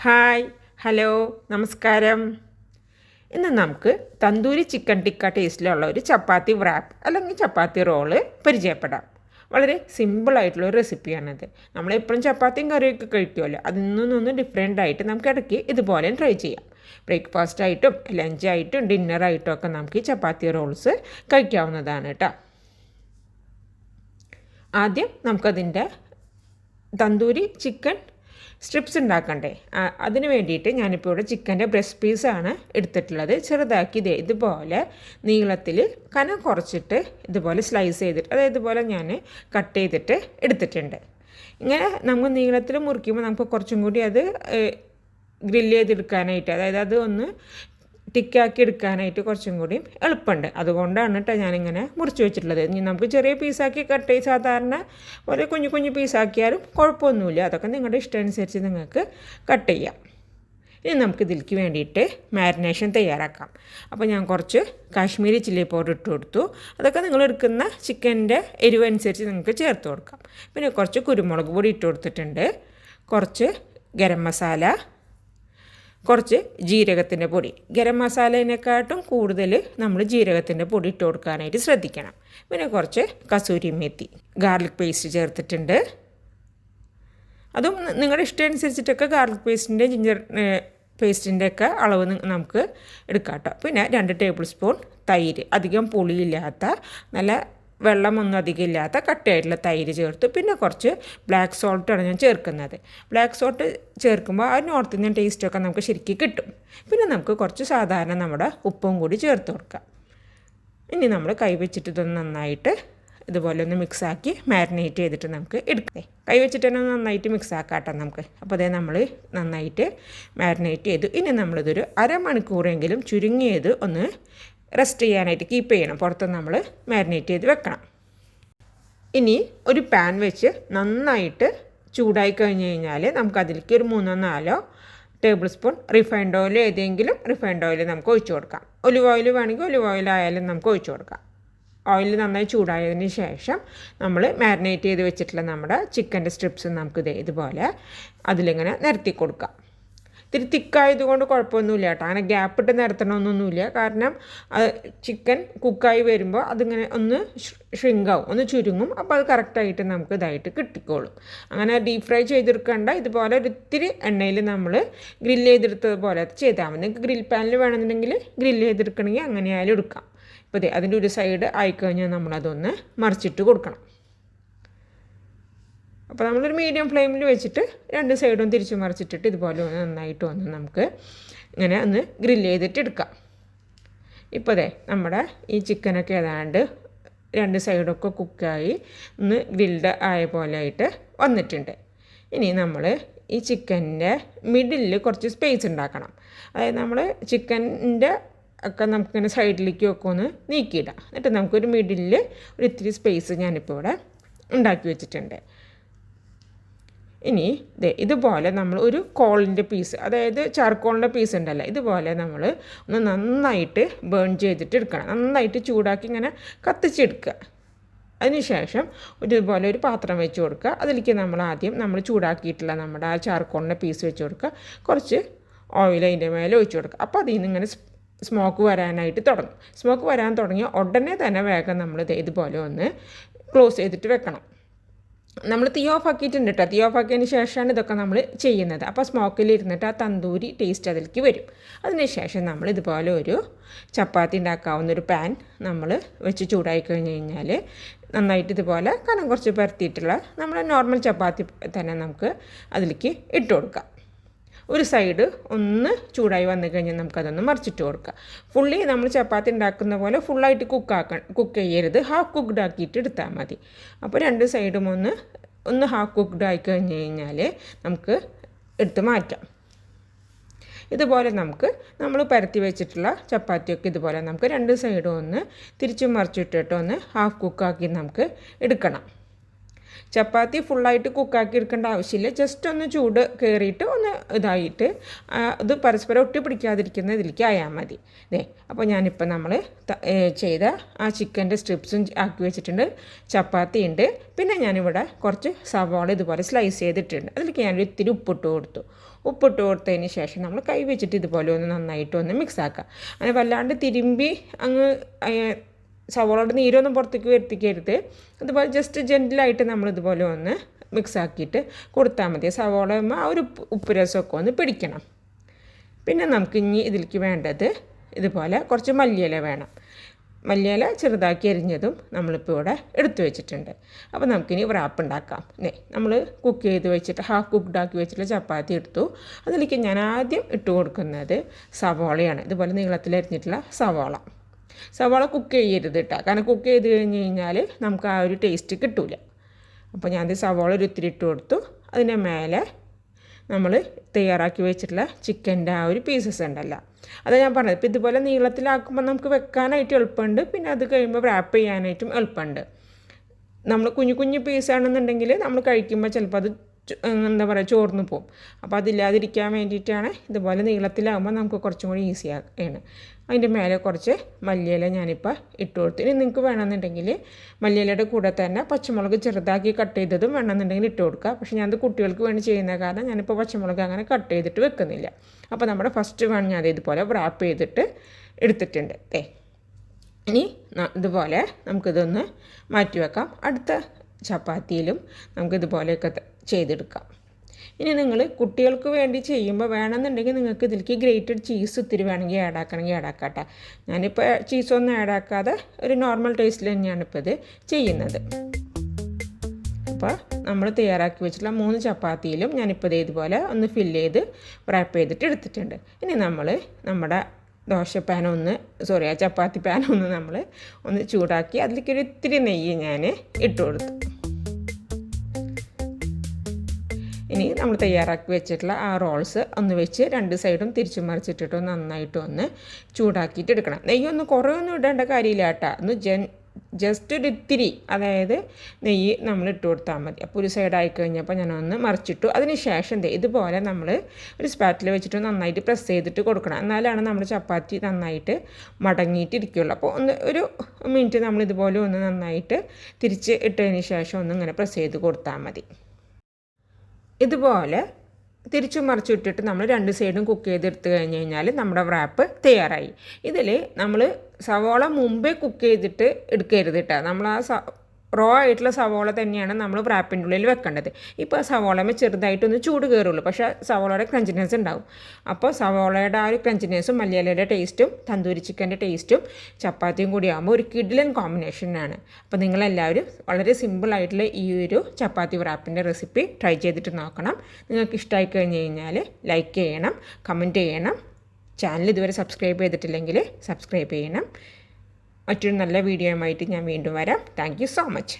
Hi hello നമസ്കാരം. ഇന്ന് നമുക്ക് തന്തൂരി ചിക്കൻ ടിക്ക ടേസ്റ്റിലുള്ള ഒരു ചപ്പാത്തി വ്രാപ്പ് അല്ലെങ്കിൽ ചപ്പാത്തി റോള് പരിചയപ്പെടാം. വളരെ സിമ്പിളായിട്ടുള്ളൊരു റെസിപ്പിയാണിത്. നമ്മളെപ്പോഴും ചപ്പാത്തിയും കറിയൊക്കെ കഴിക്കുമല്ലോ, അതിൽ നിന്നൊന്ന് ഡിഫറെൻ്റ് ആയിട്ട് നമുക്ക് ഇടയ്ക്ക് ഇതുപോലെ ട്രൈ ചെയ്യാം. ബ്രേക്ക്ഫാസ്റ്റായിട്ടും ലഞ്ചായിട്ടും ഡിന്നറായിട്ടും ഒക്കെ നമുക്ക് ഈ ചപ്പാത്തി റോൾസ് കഴിക്കാവുന്നതാണ് കേട്ടോ. ആദ്യം നമുക്കതിൻ്റെ തന്തൂരി ചിക്കൻ സ്ട്രിപ്സ് ഉണ്ടാക്കണ്ടേ, അതിന് വേണ്ടിയിട്ട് ഞാനിപ്പോൾ ഇവിടെ ചിക്കൻ്റെ ബ്രസ്റ്റ് പീസാണ് എടുത്തിട്ടുള്ളത്. ചെറുതാക്കി ഇതുപോലെ നീളത്തിൽ കനം കുറച്ചിട്ട് ഇതുപോലെ സ്ലൈസ് ചെയ്തിട്ട്, അതായത് ഇതുപോലെ ഞാൻ കട്ട് ചെയ്തിട്ട് എടുത്തിട്ടുണ്ട്. ഇങ്ങനെ നമ്മൾ നീളത്തിൽ മുറിക്കുമ്പോൾ നമുക്ക് കുറച്ചും കൂടി അത് ഗ്രില്ല് ചെയ്തെടുക്കാനായിട്ട്, അതായത് അത് ഒന്ന് ടിക്കാക്കി എടുക്കാനായിട്ട് കുറച്ചും കൂടി എളുപ്പമുണ്ട്. അതുകൊണ്ടാണ് കേട്ടോ ഞാനിങ്ങനെ മുറിച്ച് വെച്ചിട്ടുള്ളത്. ഇനി നമുക്ക് ചെറിയ പീസാക്കി കട്ട് ചെയ്ത് സാധാരണ പോലെ കുഞ്ഞു കുഞ്ഞു പീസാക്കിയാലും കുഴപ്പമൊന്നുമില്ല. അതൊക്കെ നിങ്ങളുടെ ഇഷ്ടമനുസരിച്ച് നിങ്ങൾക്ക് കട്ട് ചെയ്യാം. ഇനി നമുക്കിതിലേക്ക് വേണ്ടിയിട്ട് മാരിനേഷൻ തയ്യാറാക്കാം. അപ്പോൾ ഞാൻ കുറച്ച് കാശ്മീരി ചില്ലി പൗഡർ ഇട്ട് കൊടുത്തു. അതൊക്കെ നിങ്ങൾ എടുക്കുന്ന ചിക്കൻ്റെ എരിവനുസരിച്ച് നിങ്ങൾക്ക് ചേർത്ത് കൊടുക്കാം. പിന്നെ കുറച്ച് കുരുമുളക് പൊടി ഇട്ട് കൊടുത്തിട്ടുണ്ട്, കുറച്ച് ഗരം മസാല, കുറച്ച് ജീരകത്തിൻ്റെ പൊടി. ഗരം മസാലേനെക്കാട്ടും കൂടുതൽ നമ്മൾ ജീരകത്തിൻ്റെ പൊടി ഇട്ട് കൊടുക്കാനായിട്ട് ശ്രദ്ധിക്കണം. പിന്നെ കുറച്ച് കസൂരി മേത്തി, ഗാർലിക് പേസ്റ്റ് ചേർത്തിട്ടുണ്ട്. അതും നിങ്ങളുടെ ഇഷ്ടം അനുസരിച്ചിട്ടൊക്കെ ഗാർലിക് പേസ്റ്റിൻ്റെ ജിഞ്ചർ പേസ്റ്റിൻ്റെ ഒക്കെ അളവ് നമുക്ക് എടുക്കാം കേട്ടോ. പിന്നെ 2 ടേബിൾ സ്പൂൺ തൈര്, അധികം പുളിയില്ലാത്ത നല്ല വെള്ളമൊന്നും അധികം ഇല്ലാത്ത കട്ടയായിട്ടുള്ള തൈര് ചേർത്ത്. പിന്നെ കുറച്ച് ബ്ലാക്ക് സോൾട്ടാണ് ഞാൻ ചേർക്കുന്നത്. ബ്ലാക്ക് സോൾട്ട് ചേർക്കുമ്പോൾ ആ നോർത്ത് ഇന്ത്യൻ ടേസ്റ്റൊക്കെ നമുക്ക് ശരിക്കും കിട്ടും. പിന്നെ നമുക്ക് കുറച്ച് സാധാരണ നമ്മുടെ ഉപ്പും കൂടി ചേർത്ത് കൊടുക്കാം. ഇനി നമ്മൾ കൈ വെച്ചിട്ട് ഇതൊന്ന് നന്നായിട്ട് ഇതുപോലെ ഒന്ന് മിക്സാക്കി മാരിനേറ്റ് ചെയ്തിട്ട് നമുക്ക് എടുക്കാം. കൈ വെച്ചിട്ട് തന്നെ നന്നായിട്ട് മിക്സ് ആക്കാട്ടോ നമുക്ക്. അപ്പോൾ അതേ നമ്മൾ നന്നായിട്ട് മാരിനേറ്റ് ചെയ്തു. ഇനി നമ്മളിതൊരു അരമണിക്കൂറെങ്കിലും ചുരുങ്ങിയത് ഒന്ന് റെസ്റ്റ് ചെയ്യാനായിട്ട് കീപ്പ് ചെയ്യണം. പുറത്ത് നമ്മൾ മാരിനേറ്റ് ചെയ്ത് വെക്കണം. ഇനി ഒരു പാൻ വെച്ച് നന്നായിട്ട് ചൂടായി കഴിഞ്ഞ് കഴിഞ്ഞാൽ നമുക്കതിലേക്ക് ഒരു 3-4 ടേബിൾ സ്പൂൺ റിഫൈൻഡ് ഓയിൽ, ഏതെങ്കിലും റിഫൈൻഡ് ഓയിൽ നമുക്ക് ഒഴിച്ചു കൊടുക്കാം. ഒലിവ് ഓയിൽ വേണമെങ്കിൽ ഒലിവ് ഓയിൽ ആയാലും നമുക്ക് ഒഴിച്ചു കൊടുക്കാം. ഓയിൽ നന്നായി ചൂടായതിന് ശേഷം നമ്മൾ മാരിനേറ്റ് ചെയ്ത് വെച്ചിട്ടുള്ള നമ്മുടെ ചിക്കൻ്റെ സ്ട്രിപ്സ് നമുക്ക് ഇതുപോലെ അതിലിങ്ങനെ നിരത്തി കൊടുക്കാം. ഇത്തിരി തിക്കായതുകൊണ്ട് കുഴപ്പമൊന്നുമില്ല കേട്ടോ. അങ്ങനെ ഗ്യാപ്പിട്ട് നിരത്തണമെന്നൊന്നുമില്ല. കാരണം ചിക്കൻ കുക്കായി വരുമ്പോൾ അതിങ്ങനെ ഒന്ന് ഷ്രിങ്കാവും, ഒന്ന് ചുരുങ്ങും. അപ്പോൾ അത് കറക്റ്റായിട്ട് നമുക്ക് ഇതായിട്ട് കിട്ടിക്കോളും. അങ്ങനെ ഡീപ് ഫ്രൈ ചെയ്തെടുക്കേണ്ട, ഇതുപോലെ ഒരിത്തിരി എണ്ണയിൽ നമ്മൾ ഗ്രില്ല് ചെയ്തെടുത്തത് പോലെ ചെയ്താൽ മതി. നിങ്ങൾക്ക് ഗ്രിൽ പാനിൽ വേണമെന്നുണ്ടെങ്കിൽ ഗ്രില്ല് ചെയ്തെടുക്കണമെങ്കിൽ അങ്ങനെയായാലും എടുക്കാം. ഇപ്പോൾ അതിൻ്റെ ഒരു സൈഡ് ആയിക്കഴിഞ്ഞാൽ നമ്മളതൊന്ന് മറിച്ചിട്ട് കൊടുക്കണം. അപ്പോൾ നമ്മളൊരു മീഡിയം ഫ്ലെയിമിൽ വെച്ചിട്ട് 2 സൈഡും തിരിച്ച് മറിച്ചിട്ടിട്ട് ഇതുപോലെ ഒന്ന് നന്നായിട്ട് വന്ന് നമുക്ക് ഇങ്ങനെ ഒന്ന് ഗ്രില്ല് ചെയ്തിട്ട് എടുക്കാം. ഇപ്പോൾ നമ്മുടെ ഈ ചിക്കനൊക്കെ ഏതാണ്ട് 2 സൈഡൊക്കെ കുക്കായി ഒന്ന് ഗ്രിൽഡ് ആയ പോലെ ആയിട്ട് വന്നിട്ടുണ്ട്. ഇനി നമ്മൾ ഈ ചിക്കൻ്റെ മിഡിലിൽ കുറച്ച് സ്പേസ് ഉണ്ടാക്കണം. അതായത് നമ്മൾ ചിക്കൻ്റെ ഒക്കെ നമുക്കിങ്ങനെ സൈഡിലേക്ക് ഒക്കെ ഒന്ന് നീക്കിയിടാം. എന്നിട്ട് നമുക്കൊരു മിഡിലിൽ ഒരു ഇത്തിരി സ്പേസ് ഞാനിപ്പോൾ ഇവിടെ ഉണ്ടാക്കി വെച്ചിട്ടുണ്ട്. ഇനി ഇതുപോലെ നമ്മൾ ഒരു കോളിൻ്റെ പീസ്, അതായത് ചാർക്കോളിൻ്റെ പീസ് ഉണ്ടല്ലോ, ഇതുപോലെ നമ്മൾ ഒന്ന് നന്നായിട്ട് ബേൺ ചെയ്തിട്ട് എടുക്കണം. നന്നായിട്ട് ചൂടാക്കി ഇങ്ങനെ കത്തിച്ചെടുക്കുക. അതിനുശേഷം ഇതുപോലെ ഒരു പാത്രം വെച്ച് കൊടുക്കുക. അതിലേക്ക് നമ്മൾ ചൂടാക്കിയിട്ടുള്ള നമ്മുടെ ആ ചാർക്കോളിൻ്റെ പീസ് വെച്ച് കൊടുക്കുക. കുറച്ച് ഓയിൽ അതിൻ്റെ മേലെ ഒഴിച്ച് കൊടുക്കുക. അപ്പോൾ അതിൽ നിന്ന് ഇങ്ങനെ സ്മോക്ക് വരാനായിട്ട് തുടങ്ങും. സ്മോക്ക് വരാൻ തുടങ്ങിയ ഉടനെ തന്നെ വേഗം നമ്മൾ ഇതുപോലെ ഒന്ന് ക്ലോസ് ചെയ്തിട്ട് വെക്കണം. നമ്മൾ തീ ഓഫ് ആക്കിയിട്ടുണ്ട് കേട്ടോ. തീ ഓഫ് ആക്കിയതിന് ശേഷമാണ് ഇതൊക്കെ നമ്മൾ ചെയ്യുന്നത്. അപ്പോൾ സ്മോക്കിലിരുന്നിട്ട് ആ തന്തൂരി ടേസ്റ്റ് അതിലേക്ക് വരും. അതിനുശേഷം നമ്മൾ ഇതുപോലെ ഒരു ചപ്പാത്തി ഉണ്ടാക്കാവുന്നൊരു പാൻ നമ്മൾ വെച്ച് ചൂടായി കഴിഞ്ഞ് കഴിഞ്ഞാൽ നന്നായിട്ട് ഇതുപോലെ കനം കുറച്ച് പരത്തിയിട്ടുള്ള നമ്മൾ നോർമൽ ചപ്പാത്തി തന്നെ നമുക്ക് അതിലേക്ക് ഇട്ട് കൊടുക്കാം. ഒരു സൈഡ് ഒന്ന് ചൂടായി വന്നു കഴിഞ്ഞാൽ നമുക്കതൊന്ന് മറിച്ചിട്ട് കൊടുക്കാം. ഫുള്ളി നമ്മൾ ചപ്പാത്തി ഉണ്ടാക്കുന്ന പോലെ ഫുള്ളായിട്ട് കുക്ക് ചെയ്യരുത്. ഹാഫ് കുക്ക്ഡ് ആക്കിയിട്ട് എടുത്താൽ മതി. അപ്പോൾ 2 സൈഡും ഒന്ന് ഹാഫ് കുക്ക്ഡ് ആയി കഴിഞ്ഞ് കഴിഞ്ഞാൽ നമുക്ക് എടുത്ത് മാറ്റാം. ഇതുപോലെ നമ്മൾ പരത്തി വെച്ചിട്ടുള്ള ചപ്പാത്തിയൊക്കെ ഇതുപോലെ നമുക്ക് 2 സൈഡും ഒന്ന് തിരിച്ചും മറിച്ചിട്ടിട്ട് ഒന്ന് ഹാഫ് കുക്കാക്കി നമുക്ക് എടുക്കണം. ചപ്പാത്തി ഫുള്ളായിട്ട് കുക്കാക്കി എടുക്കേണ്ട ആവശ്യമില്ല. ജസ്റ്റ് ഒന്ന് ചൂട് കയറിയിട്ട് ഒന്ന് ഇതായിട്ട് ഇത് പരസ്പരം ഒട്ടി പിടിക്കാതിരിക്കുന്ന ഇതിലേക്ക് ആയാൽ മതി. അപ്പോൾ ഞാനിപ്പോൾ നമ്മൾ ചെയ്ത ആ ചിക്കൻ്റെ സ്ട്രിപ്സും ആക്കി വെച്ചിട്ടുണ്ട്. ചപ്പാത്തി ഉണ്ട്. പിന്നെ ഞാനിവിടെ കുറച്ച് സവാള ഇതുപോലെ സ്ലൈസ് ചെയ്തിട്ടുണ്ട്. അതിലേക്ക് ഞാനൊരു ഇത്തിരി ഉപ്പിട്ട് കൊടുത്തു. ഉപ്പിട്ട് കൊടുത്തതിന് ശേഷം നമ്മൾ കൈ വെച്ചിട്ട് ഇതുപോലെ ഒന്ന് നന്നായിട്ട് ഒന്ന് മിക്സ് ആക്കുക. അങ്ങനെ വല്ലാണ്ട് തിരുമ്പി അങ്ങ് സവോളയുടെ നീരൊന്നും പുറത്തേക്ക് വരുത്തിക്കരുത്. അതുപോലെ ജസ്റ്റ് ജെൻറ്റിലായിട്ട് നമ്മളിതുപോലെ ഒന്ന് മിക്സ് ആക്കിയിട്ട് കൊടുത്താൽ മതി. സവോള ആ ഒരു ഉപ്പ് രസമൊക്കെ ഒന്ന് പിടിക്കണം. പിന്നെ നമുക്ക് ഇനി ഇതിലേക്ക് വേണ്ടത് ഇതുപോലെ കുറച്ച് മല്ലിയില വേണം. മല്ലിയില ചെറുതാക്കി അരിഞ്ഞതും നമ്മളിപ്പോൾ ഇവിടെ എടുത്തു വെച്ചിട്ടുണ്ട്. അപ്പോൾ നമുക്കിനി wrap ഉണ്ടാക്കാം. നമ്മൾ കുക്ക് ചെയ്ത് വെച്ചിട്ട് ഹാഫ് കുക്ക്ഡ് ആക്കി വെച്ചിട്ടുള്ള ചപ്പാത്തി എടുത്തു. അതിലേക്ക് ഞാൻ ആദ്യം ഇട്ട് കൊടുക്കുന്നത് സവോളയാണ്. ഇതുപോലെ നീളത്തിൽ അരിഞ്ഞിട്ടുള്ള സവോള കുക്ക് ചെയ്യരുത് കേട്ടോ. കാരണം കുക്ക് ചെയ്ത് കഴിഞ്ഞ് കഴിഞ്ഞാൽ നമുക്ക് ആ ഒരു ടേസ്റ്റ് കിട്ടില്ല. അപ്പോൾ ഞാനത് സവോള ഒരു ഇത്തിരി ഇട്ട് കൊടുത്തു. അതിൻ്റെ മേലെ നമ്മൾ തയ്യാറാക്കി വെച്ചിട്ടുള്ള ചിക്കൻ്റെ ആ ഒരു പീസസ് ഉണ്ടല്ലോ, അത് ഞാൻ പറഞ്ഞത്. ഇപ്പോൾ ഇതുപോലെ നീളത്തിലാക്കുമ്പോൾ നമുക്ക് വെക്കാനായിട്ട് എളുപ്പമുണ്ട്. പിന്നെ അത് കഴിയുമ്പോൾ wrap ചെയ്യാനായിട്ടും എളുപ്പമുണ്ട്. നമ്മൾ കുഞ്ഞു കുഞ്ഞു പീസാണെന്നുണ്ടെങ്കിൽ നമ്മൾ കഴിക്കുമ്പോൾ ചിലപ്പോൾ അത് എന്താ പറയുക ചോർന്ന് പോകും. അപ്പോൾ അതില്ലാതിരിക്കാൻ വേണ്ടിയിട്ടാണ് ഇതുപോലെ നീളത്തിലാകുമ്പോൾ നമുക്ക് കുറച്ചും കൂടി ഈസിയാണ്. അതിൻ്റെ മേലെ കുറച്ച് മല്ലിയില ഞാനിപ്പോൾ ഇട്ട് കൊടുത്തു. ഇനി നിങ്ങൾക്ക് വേണമെന്നുണ്ടെങ്കിൽ മല്ലിയിലയുടെ കൂടെ തന്നെ പച്ചമുളക് ചെറുതാക്കി കട്ട് ചെയ്തതും വേണമെന്നുണ്ടെങ്കിൽ ഇട്ട് കൊടുക്കുക. പക്ഷേ ഞാനത് കുട്ടികൾക്ക് വേണ്ടി ചെയ്യുന്ന കാരണം ഞാനിപ്പോൾ പച്ചമുളക് അങ്ങനെ കട്ട് ചെയ്തിട്ട് വെക്കുന്നില്ല. അപ്പോൾ നമ്മുടെ ഫസ്റ്റ് വൺ ഞാൻ ഇതുപോലെ wrap ചെയ്തിട്ട് എടുത്തിട്ടുണ്ട്. ഇനി ഇതുപോലെ നമുക്കിതൊന്ന് മാറ്റി വെക്കാം. അടുത്ത ചപ്പാത്തിയിലും നമുക്കിതുപോലെയൊക്കെ ചെയ്തെടുക്കാം. ഇനി നിങ്ങൾ കുട്ടികൾക്ക് വേണ്ടി ചെയ്യുമ്പോൾ വേണമെന്നുണ്ടെങ്കിൽ നിങ്ങൾക്ക് ഇതിലേക്ക് ഗ്രേറ്റഡ് ചീസ് ഇത്തിരി വേണമെങ്കിൽ ആഡ് ആക്കാട്ടോ. ഞാനിപ്പോൾ ചീസൊന്നും ആഡ് ആക്കാതെ ഒരു നോർമൽ ടേസ്റ്റിൽ തന്നെയാണ് ഇപ്പോൾ ഇത് ചെയ്യുന്നത്. അപ്പോൾ നമ്മൾ തയ്യാറാക്കി വെച്ചിട്ടുള്ള 3 ചപ്പാത്തിയിലും ഞാനിപ്പോൾ ഇതുപോലെ ഒന്ന് ഫില്ല് ചെയ്ത് wrap ചെയ്തിട്ട് എടുത്തിട്ടുണ്ട്. ഇനി നമ്മൾ നമ്മുടെ ചപ്പാത്തി പാനൊന്ന് നമ്മൾ ഒന്ന് ചൂടാക്കി അതിലേക്ക് ഒരു ഇത്തിരി നെയ്യ് ഞാൻ ഇട്ട് കൊടുത്തു. ഇനി നമ്മൾ തയ്യാറാക്കി വെച്ചിട്ടുള്ള ആ റോൾസ് ഒന്ന് വെച്ച് 2 സൈഡും തിരിച്ചു മറിച്ചിട്ടിട്ട് നന്നായിട്ട് ഒന്ന് ചൂടാക്കിയിട്ട് എടുക്കണം. നെയ്യൊന്നും കുറേയൊന്നും ഇടേണ്ട കാര്യമില്ല കേട്ടോ. ഒന്ന് ജസ്റ്റ് ഒരു ഇത്തിരി, അതായത് നെയ്യ് നമ്മൾ ഇട്ട് കൊടുത്താൽ മതി. അപ്പോൾ ഒരു സൈഡായി കഴിഞ്ഞപ്പോൾ ഞാനൊന്ന് മറിച്ചിട്ടു. അതിന് ശേഷം ഇതുപോലെ നമ്മൾ ഒരു സ്പാറ്റിൽ വെച്ചിട്ട് നന്നായിട്ട് പ്രസ് ചെയ്തിട്ട് കൊടുക്കണം. എന്നാലാണ് നമ്മുടെ ചപ്പാത്തി നന്നായിട്ട് മടങ്ങിയിട്ടിരിക്കുകയുള്ളൂ. അപ്പോൾ ഒരു മിനിറ്റ് നമ്മൾ ഇതുപോലെ ഒന്ന് നന്നായിട്ട് തിരിച്ച് ഇട്ടതിന് ശേഷം ഒന്ന് ഇങ്ങനെ പ്രസ് ചെയ്ത് കൊടുത്താൽ മതി. ഇതുപോലെ തിരിച്ചു മറിച്ചു ഇട്ടിട്ട് നമ്മൾ 2 സൈഡും കുക്ക് ചെയ്തെടുത്ത് കഴിഞ്ഞ് കഴിഞ്ഞാൽ നമ്മുടെ wrap തയ്യാറായി. ഇതിൽ നമ്മൾ സവോള മുമ്പേ കുക്ക് ചെയ്തിട്ട് എടുക്കരുത് കേട്ടോ. നമ്മൾ ആ റോ ആയിട്ടുള്ള സവോള തന്നെയാണ് നമ്മൾ wrapൻ്റെ ഉള്ളിൽ വെക്കേണ്ടത്. ഇപ്പോൾ സവോളമേ ചെറുതായിട്ടൊന്ന് ചൂട് കയറുള്ളൂ, പക്ഷേ സവോളയുടെ ക്രഞ്ചിനെസ് ഉണ്ടാവും. അപ്പോൾ സവോളയുടെ ആ ഒരു ക്രഞ്ചിനെസ്സും മല്ലിയിലയുടെ ടേസ്റ്റും തന്തൂരി ചിക്കൻ്റെ ടേസ്റ്റും ചപ്പാത്തിയും കൂടി ആകുമ്പോൾ ഒരു കിഡിലൻ കോമ്പിനേഷനാണ്. അപ്പോൾ നിങ്ങളെല്ലാവരും വളരെ സിമ്പിളായിട്ടുള്ള ഈ ഒരു ചപ്പാത്തി wrapൻ്റെ റെസിപ്പി ട്രൈ ചെയ്തിട്ട് നോക്കണം. നിങ്ങൾക്ക് ഇഷ്ടമായി കഴിഞ്ഞ് കഴിഞ്ഞാൽ ലൈക്ക് ചെയ്യണം, കമൻറ്റ് ചെയ്യണം. ചാനൽ ഇതുവരെ സബ്സ്ക്രൈബ് ചെയ്തിട്ടില്ലെങ്കിൽ സബ്സ്ക്രൈബ് ചെയ്യണം. മറ്റൊരു നല്ല വീഡിയോയുമായിട്ട് ഞാൻ വീണ്ടും വരാം. Thank you so much.